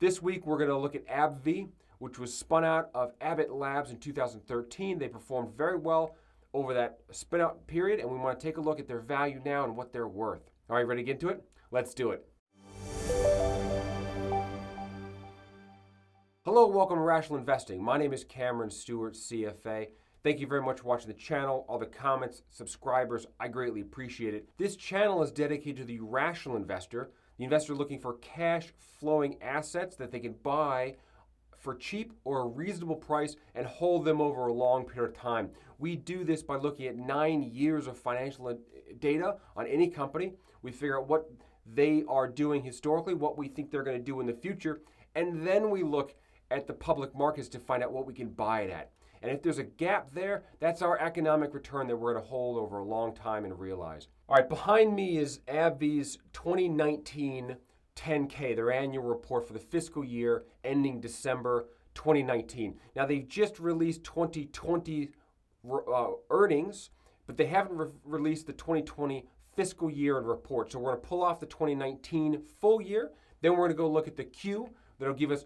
This week, we're going to look at AbbVie, which was spun out of Abbott Labs in 2013. They performed very well over that spin-out period, and we want to take a look at their value now and what they're worth. All right, ready to get into it? Let's do it. Hello, welcome to Rational Investing. My name is Cameron Stewart, CFA. Thank you very much for watching the channel. All the comments, subscribers, I greatly appreciate it. This channel is dedicated to the rational investor, the investor looking for cash flowing assets that they can buy for cheap or a reasonable price and hold them over a long period of time. We do this by looking at 9 years of financial data on any company. We figure out what they are doing historically, what we think they're going to do in the future, and then we look at the public markets to find out what we can buy it at. And if there's a gap there, that's our economic return that we're going to hold over a long time and realize. All right, behind me is AbbVie's 2019 10K, their annual report for the fiscal year ending December 2019. Now, they've just released 2020 earnings, but they haven't released the 2020 fiscal year and report. So we're going to pull off the 2019 full year. Then we're going to go look at the Q. That'll give us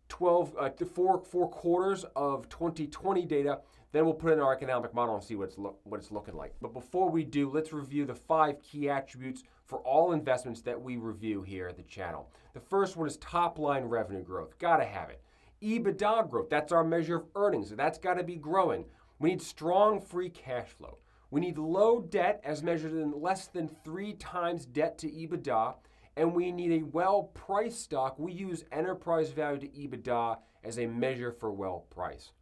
four quarters of 2020 data. Then we'll put it in our economic model and see what it's looking like. But before we do, let's review the 5 key attributes for all investments that we review here at the channel. The first one is top line revenue growth. Gotta have it. EBITDA growth, that's our measure of earnings. That's gotta be growing. We need strong free cash flow. We need low debt as measured in less than 3 times debt to EBITDA. And we need a well-priced stock. We use enterprise value to EBITDA as a measure for well-priced.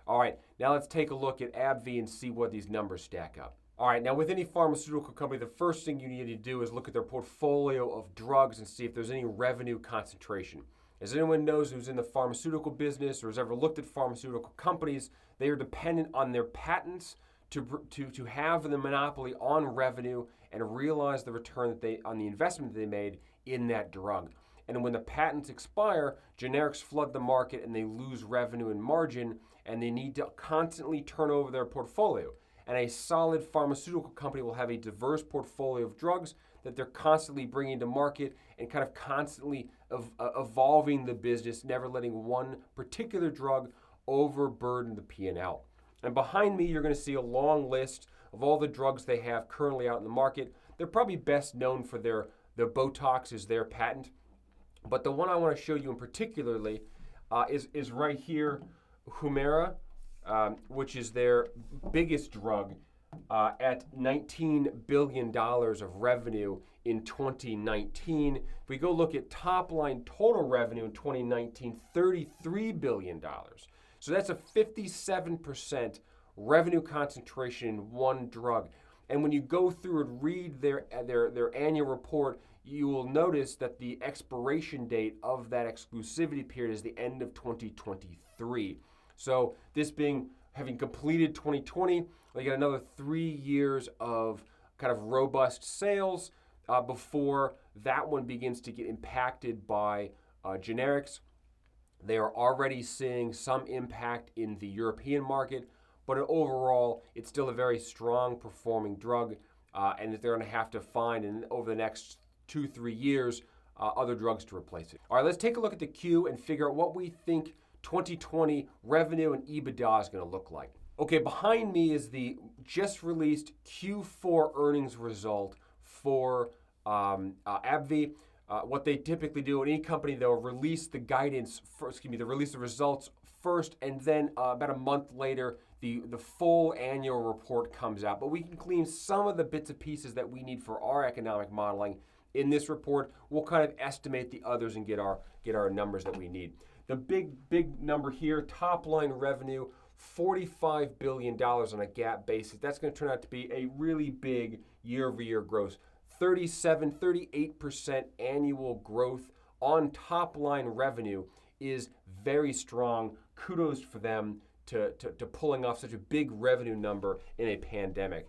All right, now let's take a look at AbbVie and see what these numbers stack up. All right, now with any pharmaceutical company, the first thing you need to do is look at their portfolio of drugs and see if there's any revenue concentration. As anyone knows who's in the pharmaceutical business or has ever looked at pharmaceutical companies, they are dependent on their patents to have the monopoly on revenue and realize the return that they on the investment that they made in that drug. And when the patents expire, generics flood the market and they lose revenue and margin, and they need to constantly turn over their portfolio. And a solid pharmaceutical company will have a diverse portfolio of drugs that they're constantly bringing to market and kind of constantly evolving the business, never letting one particular drug overburden the P&L. And behind me, you're going to see a long list of all the drugs they have currently out in the market. They're probably best known for their Botox is their patent. But the one I want to show you in particularly is right here, Humira, which is their biggest drug at $19 billion of revenue in 2019. If we go look at top line total revenue in 2019, $33 billion. So that's a 57% revenue concentration in one drug. And when you go through and read their annual report, you will notice that the expiration date of that exclusivity period is the end of 2023. So this having completed 2020, they get another 3 years of kind of robust sales before that one begins to get impacted by generics. They are already seeing some impact in the European market, but overall, it's still a very strong performing drug, and they're going to have to find over the next 2-3 years other drugs to replace it. All right, let's take a look at the Q and figure out what we think 2020 revenue and EBITDA is going to look like. Okay, behind me is the just released Q4 earnings result for AbbVie. What they typically do in any company, they'll release the they'll release the results first, and then about a month later, the full annual report comes out. But we can glean some of the bits and pieces that we need for our economic modeling in this report. We'll kind of estimate the others and get our numbers that we need. The big number here, top line revenue, $45 billion on a GAAP basis. That's going to turn out to be a really big year-over-year growth. 38% annual growth on top line revenue is very strong. Kudos for them to pulling off such a big revenue number in a pandemic.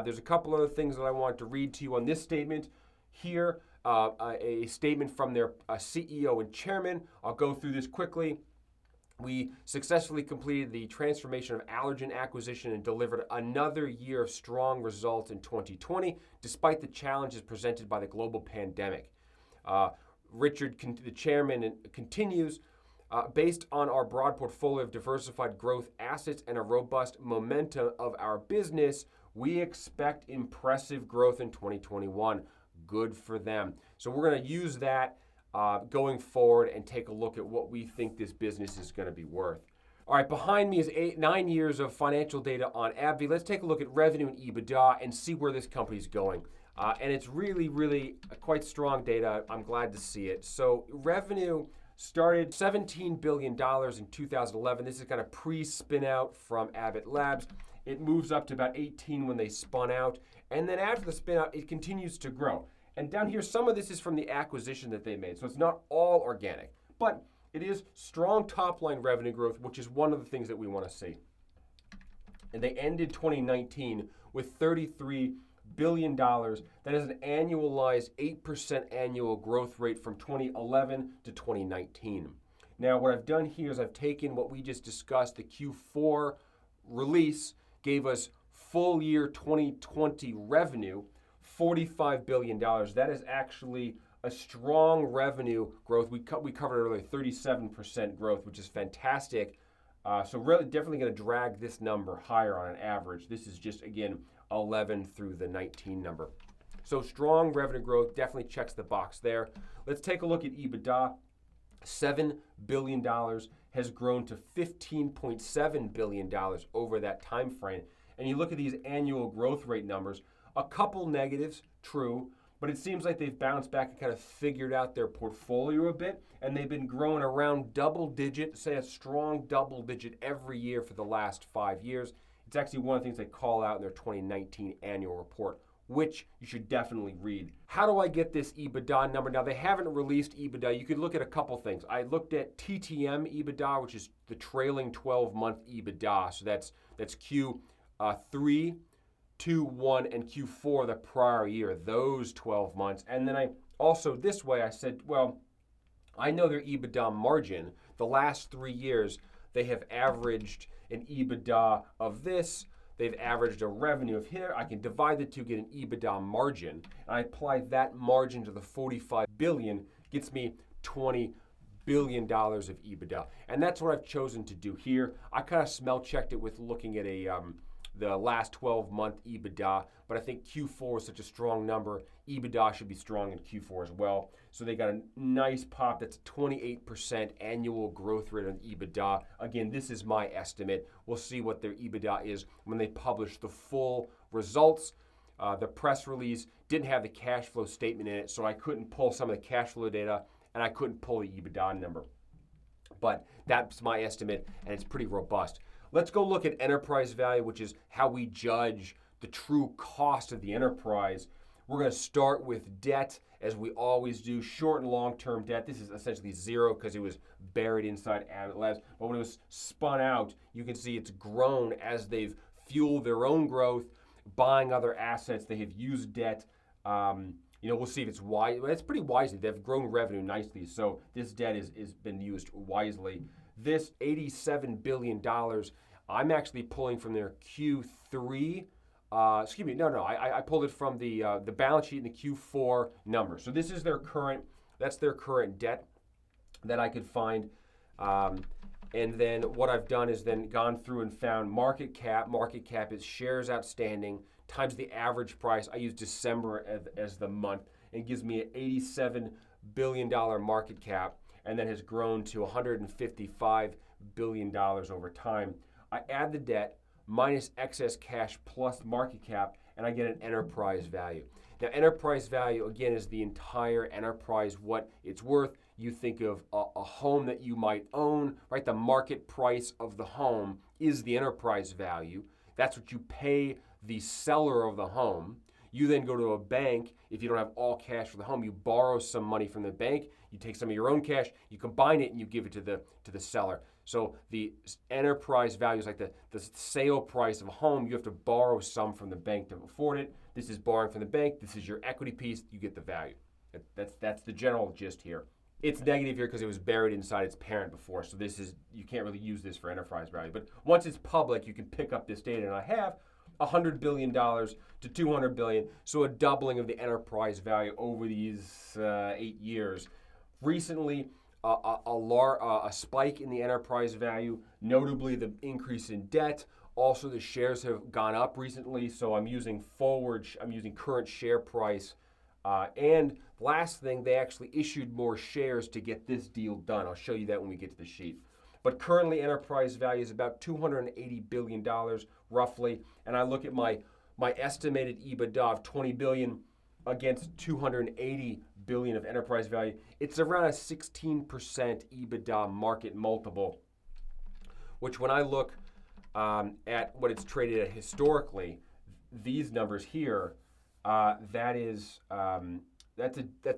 There's a couple other things that I want to read to you on this statement here. A statement from their CEO and chairman. I'll go through this quickly. We successfully completed the transformation of Allergan acquisition and delivered another year of strong results in 2020, despite the challenges presented by the global pandemic. Richard, the chairman, continues, based on our broad portfolio of diversified growth assets and a robust momentum of our business, we expect impressive growth in 2021. Good for them. So we're going to use that going forward and take a look at what we think this business is going to be worth. All right, behind me is 9 years of financial data on AbbVie. Let's take a look at revenue and EBITDA and see where this company's going. And it's really, really quite strong data. I'm glad to see it. So revenue started $17 billion in 2011. This is kind of pre-spin out from Abbott Labs. It moves up to about 18 when they spun out. And then after the spin out, it continues to grow. And down here, some of this is from the acquisition that they made. So it's not all organic, but it is strong top-line revenue growth, which is one of the things that we want to see. And they ended 2019 with $33 billion. That is an annualized 8% annual growth rate from 2011 to 2019. Now, what I've done here is I've taken what we just discussed, the Q4 release gave us full year 2020 revenue, $45 billion. That is actually a strong revenue growth. We covered earlier, 37% growth, which is fantastic. So really definitely going to drag this number higher on an average. This is just, again, 11 through the 19 number. So strong revenue growth definitely checks the box there. Let's take a look at EBITDA. $7 billion has grown to $15.7 billion over that time frame. And you look at these annual growth rate numbers, a couple negatives, true, but it seems like they've bounced back and kind of figured out their portfolio a bit, and they've been growing around double digit, say a strong double digit every year for the last 5 years. It's actually one of the things they call out in their 2019 annual report, which you should definitely read. How do I get this EBITDA number? Now, they haven't released EBITDA. You could look at a couple things. I looked at TTM EBITDA, which is the trailing 12-month EBITDA. So that's Q3, 2, 1, and Q4 the prior year, those 12 months. And then I also, this way, I said, well, I know their EBITDA margin. The last 3 years, they have averaged an EBITDA of this. They've averaged a revenue of here. I can divide the two, get an EBITDA margin. And I apply that margin to the $45 billion, gets me $20 billion of EBITDA. And that's what I've chosen to do here. I kind of smell checked it with looking at the last 12-month EBITDA, but I think Q4 is such a strong number. EBITDA should be strong in Q4 as well. So they got a nice pop. That's a 28% annual growth rate on EBITDA. Again, this is my estimate. We'll see what their EBITDA is when they publish the full results. The press release didn't have the cash flow statement in it, so I couldn't pull some of the cash flow data, and I couldn't pull the EBITDA number. But that's my estimate, and it's pretty robust. Let's go look at enterprise value, which is how we judge the true cost of the enterprise. We're going to start with debt, as we always do, short and long-term debt. This is essentially zero because it was buried inside Abbott Labs. But when it was spun out, you can see it's grown as they've fueled their own growth, buying other assets. They have used debt. We'll see if it's wise. It's pretty wisely. They've grown revenue nicely, so this debt is been used wisely. This $87 billion, I'm actually pulling from their Q3. I pulled it from the balance sheet in the Q4 number. So this is that's their current debt that I could find. And then what I've done is then gone through and found market cap. Market cap is shares outstanding times the average price. I use December as the month, and it gives me an $87 billion market cap, and then has grown to $155 billion over time. I add the debt minus excess cash plus market cap, and I get an enterprise value. Now, enterprise value, again, is the entire enterprise, what it's worth. You think of a home that you might own, right? The market price of the home is the enterprise value. That's what you pay the seller of the home. You then go to a bank. If you don't have all cash for the home, you borrow some money from the bank. You take some of your own cash, you combine it, and you give it to the seller. So the enterprise value is like the sale price of a home. You have to borrow some from the bank to afford it. This is borrowing from the bank. This is your equity piece. You get the value. That's the general gist here. It's negative here because it was buried inside its parent before. So you can't really use this for enterprise value. But once it's public, you can pick up this data, and I have $100 billion to $200 billion. So a doubling of the enterprise value over these 8 years. Recently, a spike in the enterprise value, notably the increase in debt. Also, the shares have gone up recently, so I'm using current share price. And last thing, they actually issued more shares to get this deal done. I'll show you that when we get to the sheet. But currently, enterprise value is about $280 billion, roughly. And I look at my estimated EBITDA of $20 billion against $280 billion of enterprise value. It's around a 16% EBITDA market multiple, which when I look at what it's traded at historically, these numbers here, that's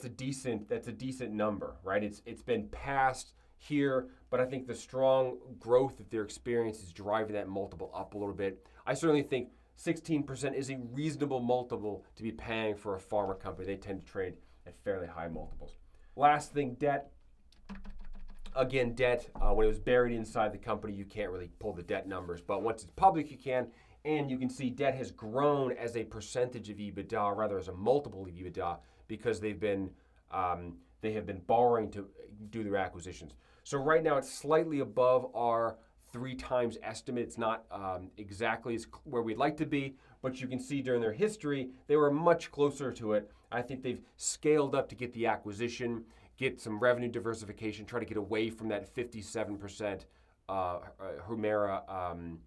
a decent number, right? It's been passed here, but I think the strong growth that they're experiencing is driving that multiple up a little bit. I certainly think 16% is a reasonable multiple to be paying for a pharma company. They tend to trade at fairly high multiples. Last thing, debt. Again, debt, when it was buried inside the company, you can't really pull the debt numbers, but once it's public, you can. And you can see debt has grown as a percentage of EBITDA, rather as a multiple of EBITDA, because they have been borrowing to do their acquisitions. So right now it's slightly above our 3 times estimate. It's not exactly where we'd like to be, but you can see during their history, they were much closer to it. I think they've scaled up to get the acquisition, get some revenue diversification, try to get away from that 57% Humira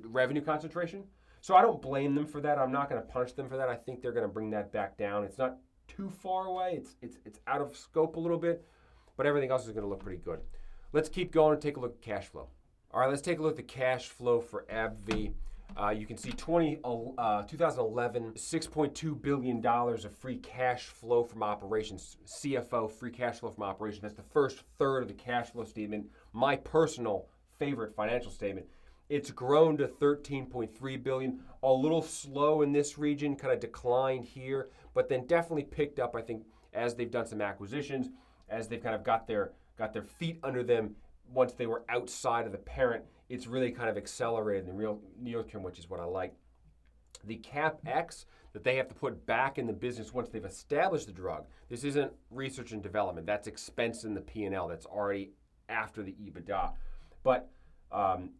revenue concentration. So I don't blame them for that. I'm not going to punish them for that. I think they're going to bring that back down. It's not too far away. It's out of scope a little bit, but everything else is going to look pretty good. Let's keep going and take a look at cash flow. All right, let's take a look at the cash flow for AbbVie. You can see 2011, $6.2 billion of free cash flow from operations, CFO, free cash flow from operations. That's the first third of the cash flow statement, my personal favorite financial statement. It's grown to $13.3 billion, a little slow in this region, kind of declined here, but then definitely picked up, I think, as they've done some acquisitions, as they've kind of got their feet under them once they were outside of the parent. It's really kind of accelerated in the real near term, which is what I like. The CapEx that they have to put back in the business once they've established the drug, this isn't research and development. That's expense in the P&L. That's already after the EBITDA. But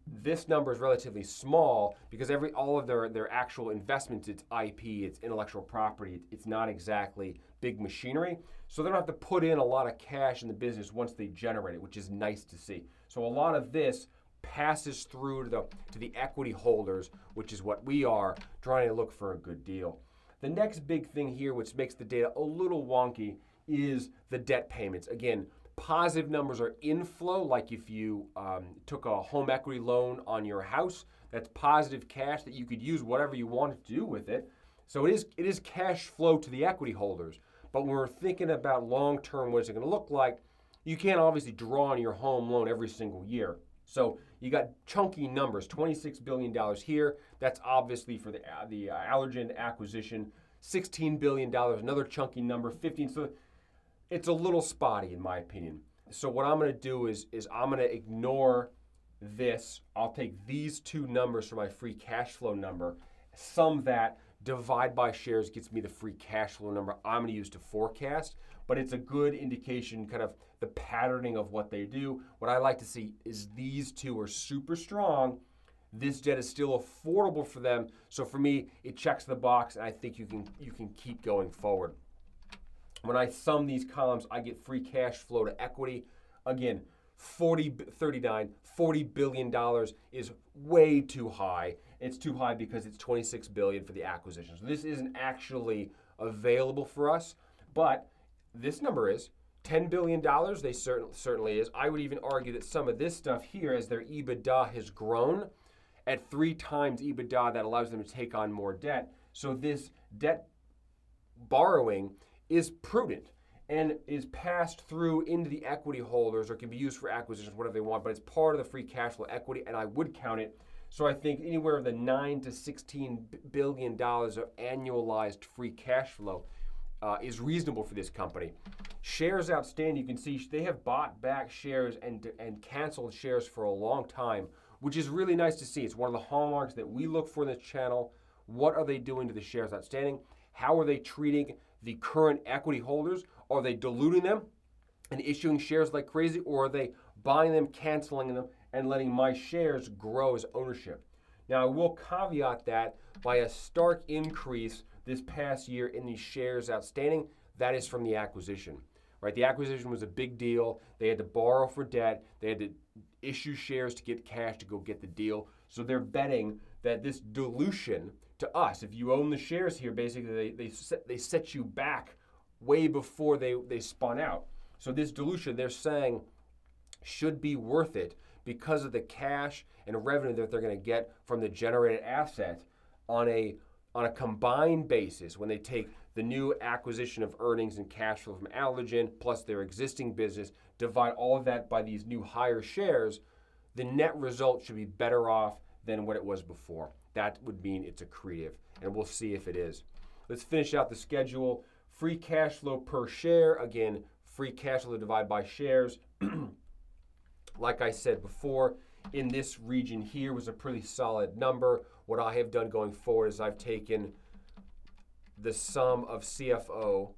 this number is relatively small because all of their actual investments, it's IP, it's intellectual property, it's not exactly big machinery. So they don't have to put in a lot of cash in the business once they generate it, which is nice to see. So a lot of this passes through to the equity holders, which is what we are trying to look for a good deal. The next big thing here, which makes the data a little wonky, is the debt payments. Again, positive numbers are inflow, like if you took a home equity loan on your house, that's positive cash that you could use whatever you wanted to do with it. So it is cash flow to the equity holders. But when we're thinking about long-term, what is it going to look like, you can't obviously draw on your home loan every single year. So you got chunky numbers, $26 billion here. That's obviously for the Allergan acquisition. $16 billion, another chunky number, 15. So it's a little spotty in my opinion. So what I'm going to do is I'm going to ignore this. I'll take these two numbers for my free cash flow number, sum that, divide by shares gets me the free cash flow number I'm going to use to forecast. But it's a good indication, kind of the patterning of what they do. What I like to see is these two are super strong. This debt is still affordable for them. So for me, it checks the box, and I think you can keep going forward. When I sum these columns, I get free cash flow to equity. Again, $40 billion is way too high. It's too high because it's $26 billion for the acquisition. So this isn't actually available for us, but this number is $10 billion. They certainly is. I would even argue that some of this stuff here, as their EBITDA has grown at 3 times EBITDA, that allows them to take on more debt. So this debt borrowing is prudent and is passed through into the equity holders or can be used for acquisitions, whatever they want, but it's part of the free cash flow equity, and I would count it. So I think anywhere in the $9 to $16 billion of annualized free cash flow is reasonable for this company. Shares outstanding, you can see they have bought back shares and canceled shares for a long time, which is really nice to see. It's one of the hallmarks that we look for in this channel. What are they doing to the shares outstanding? How are they treating the current equity holders? Are they diluting them? and issuing shares like crazy, or are they buying them, canceling them, and letting my shares grow as ownership? Now, I will caveat that by a stark increase this past year in these shares outstanding. That is from the acquisition, right? The acquisition was a big deal. They had to borrow for debt. They had to issue shares to get cash to go get the deal. So they're betting that this dilution to us, if you own the shares here, basically they set you back way before they spun out. So this dilution, they're saying, should be worth it because of the cash and revenue that they're going to get from the generated asset on a combined basis when they take the new acquisition of earnings and cash flow from Allergen plus their existing business, divide all of that by these new higher shares, the net result should be better off than what it was before. That would mean it's accretive, and we'll see if it is. Let's finish out the schedule. Free cash flow per share, again, free cash flow divided by shares. Like I said before, in this region here was a pretty solid number. What I have done going forward is I've taken the sum of CFO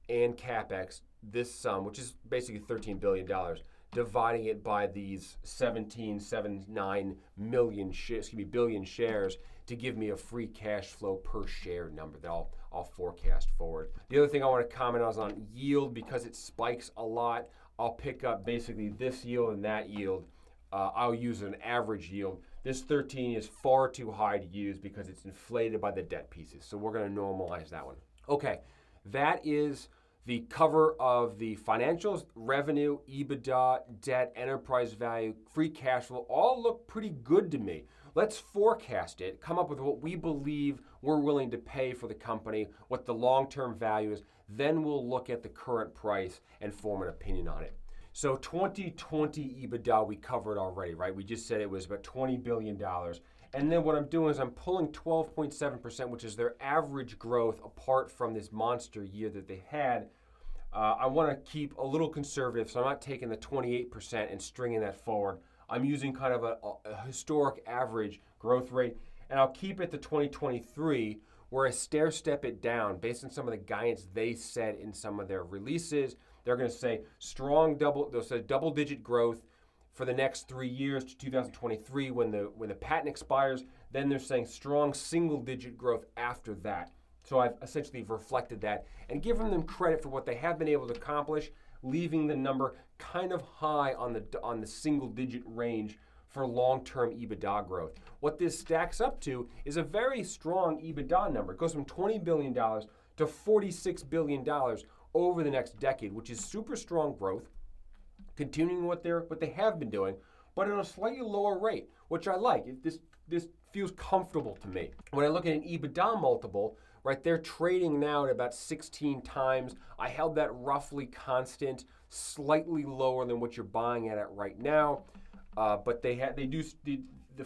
and CapEx, this sum, which is basically $13 billion, dividing it by these 17.79 billion shares to give me a free cash flow per share number that I'll forecast forward. The other thing I want to comment on is on yield. Because it spikes a lot, I'll pick up basically this yield and that yield. I'll use an average yield. This 13 is far too high to use because it's inflated by the debt pieces. So we're going to normalize that one. Okay, that is the cover of the financials. Revenue, EBITDA, debt, enterprise value, free cash flow, all look pretty good to me. Let's forecast it, come up with what we believe we're willing to pay for the company, what the long-term value is. Then we'll look at the current price and form an opinion on it. So 2020 EBITDA we covered already, right? We just said it was about $20 billion. And then what I'm doing is I'm pulling 12.7%, which is their average growth apart from this monster year that they had. I want to keep a little conservative, so I'm not taking the 28% and stringing that forward. I'm using kind of a historic average growth rate, and I'll keep it to 2023, where I stair-step it down based on some of the guidance they said in some of their releases. They're going to say they'll say double-digit growth for the next 3 years to 2023 when the patent expires. Then they're saying strong single-digit growth after that. So I've essentially reflected that and given them credit for what they have been able to accomplish, leaving the number kind of high on the single-digit range for long-term EBITDA growth. What this stacks up to is a very strong EBITDA number. It goes from $20 billion to $46 billion over the next decade, which is super strong growth, continuing what they have been doing, but at a slightly lower rate, which I like. This feels comfortable to me. When I look at an EBITDA multiple, right, they're trading now at about 16 times. I held that roughly constant, slightly lower than what you're buying at right now, but the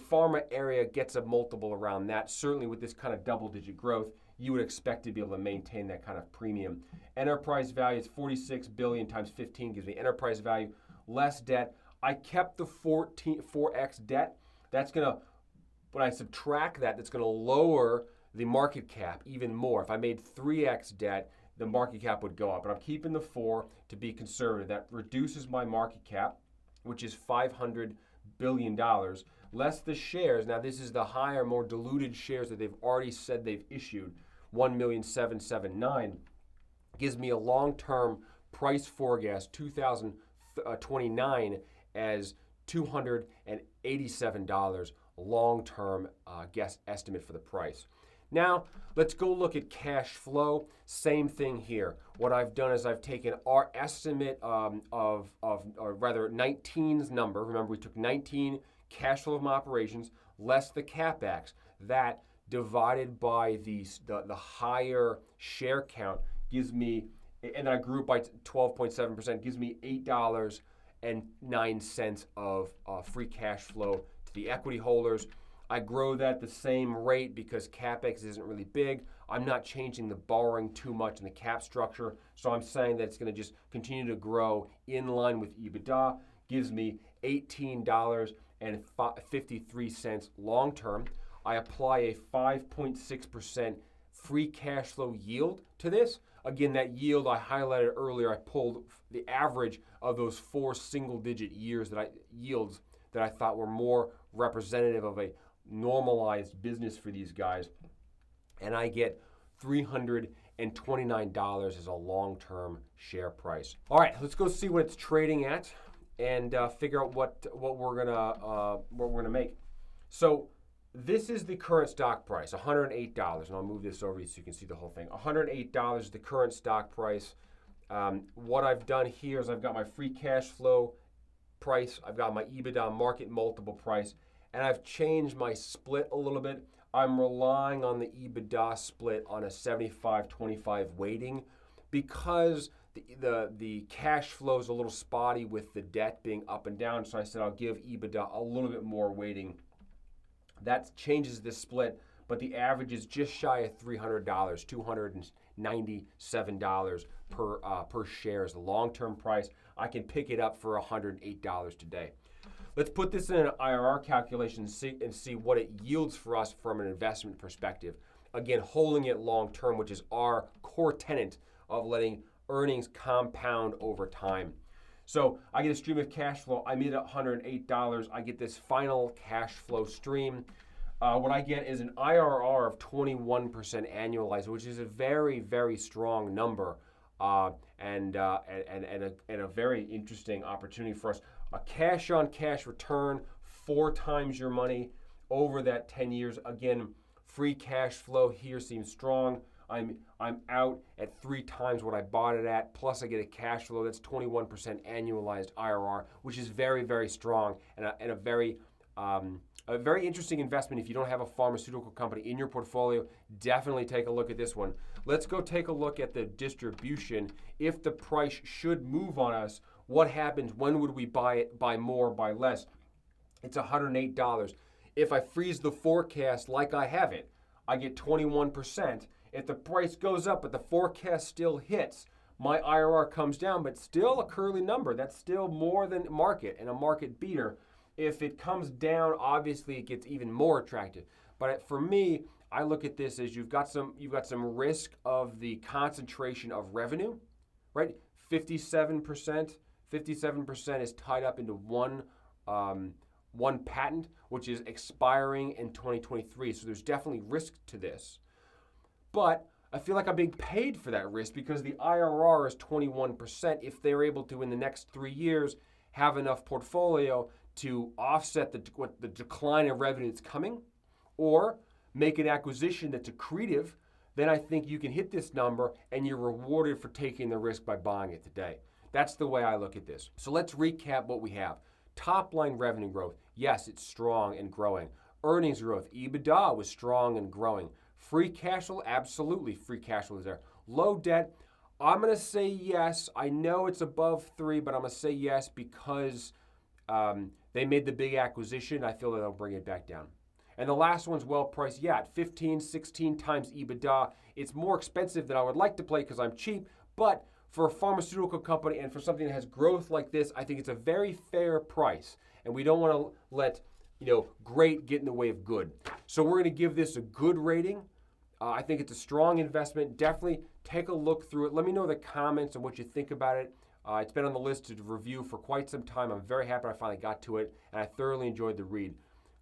pharma area gets a multiple around that. Certainly with this kind of double-digit growth, you would expect to be able to maintain that kind of premium. Enterprise value is $46 billion times 15 gives me enterprise value, less debt. I kept the 4x debt. That's going to, when I subtract that, that's going to lower the market cap even more. If I made 3x debt, the market cap would go up. But I'm keeping the 4 to be conservative. That reduces my market cap, which is $500 billion, less the shares. Now, this is the higher, more diluted shares that they've already said they've issued, 1,779,000. Gives me a long-term price forecast, 2029, as $287 long-term guess estimate for the price. Now, let's go look at cash flow. Same thing here. What I've done is I've taken our estimate or rather 19's number. Remember, we took 19 cash flow from operations less the CapEx. That divided by the higher share count gives me, and I grew it by 12.7%, gives me $8.09 of free cash flow to the equity holders. I grow that the same rate because CapEx isn't really big. I'm not changing the borrowing too much in the cap structure, so I'm saying that it's going to just continue to grow in line with EBITDA. Gives me $18.53 long term. I apply a 5.6% free cash flow yield to this. Again, that yield I highlighted earlier, I pulled the average of those 4 single-digit yields that I thought were more representative of a normalized business for these guys, and I get $329 as a long-term share price. All right, let's go see what it's trading at and figure out what we're gonna make. So this is the current stock price, $108, and I'll move this over so you can see the whole thing. $108 is the current stock price. What I've done here is I've got my free cash flow price, I've got my EBITDA market multiple price, and I've changed my split a little bit. I'm relying on the EBITDA split on a 75-25 weighting because the cash flow is a little spotty with the debt being up and down, so I said I'll give EBITDA a little bit more weighting. That changes the split, but the average is just shy of $300, $297 per share is the long-term price. I can pick it up for $108 today. Let's put this in an IRR calculation and see what it yields for us from an investment perspective. Again, holding it long-term, which is our core tenet of letting earnings compound over time. So I get a stream of cash flow. I made $108. I get this final cash flow stream. What I get is an IRR of 21% annualized, which is a very, very strong number and a very interesting opportunity for us. A cash-on-cash return, 4 times your money over that 10 years. Again, free cash flow here seems strong. I'm out at 3 times what I bought it at, plus I get a cash flow that's 21% annualized IRR, which is very, very strong and a very interesting investment. If you don't have a pharmaceutical company in your portfolio, definitely take a look at this one. Let's go take a look at the distribution. If the price should move on us, what happens? When would we buy it? Buy more, buy less? It's $108. If I freeze the forecast like I have it, I get 21%. If the price goes up but the forecast still hits, my IRR comes down, but still a curly number. That's still more than market and a market beater. If it comes down, obviously it gets even more attractive. But for me, I look at this as you've got some risk of the concentration of revenue, right? 57% is tied up into one patent, which is expiring in 2023. So there's definitely risk to this. But I feel like I'm being paid for that risk because the IRR is 21% if they're able to, in the next 3 years, have enough portfolio to offset the decline in revenue that's coming, or make an acquisition that's accretive. Then I think you can hit this number and you're rewarded for taking the risk by buying it today. That's the way I look at this. So let's recap what we have. Top line revenue growth. Yes, it's strong and growing. Earnings growth. EBITDA was strong and growing. Free cash flow, absolutely free cash flow is there. Low debt, I'm going to say yes. I know it's above 3, but I'm going to say yes because they made the big acquisition. I feel that they'll bring it back down. And the last one's well priced. Yeah, at 15, 16 times EBITDA. It's more expensive than I would like to play because I'm cheap, but for a pharmaceutical company and for something that has growth like this, I think it's a very fair price. And we don't want to let great get in the way of good. So we're going to give this a good rating. I think it's a strong investment. Definitely take a look through it. Let me know in the comments on what you think about it. It's been on the list to review for quite some time. I'm very happy I finally got to it, and I thoroughly enjoyed the read.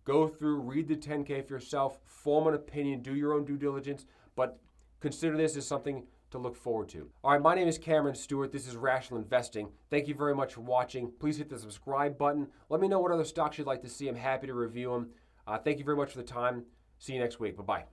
Go through, read the 10K for yourself, form an opinion, do your own due diligence, but consider this as something to look forward to. All right, my name is Cameron Stewart. This is Rational Investing. Thank you very much for watching. Please hit the subscribe button. Let me know what other stocks you'd like to see. I'm happy to review them. Thank you very much for the time. See you next week. Bye-bye.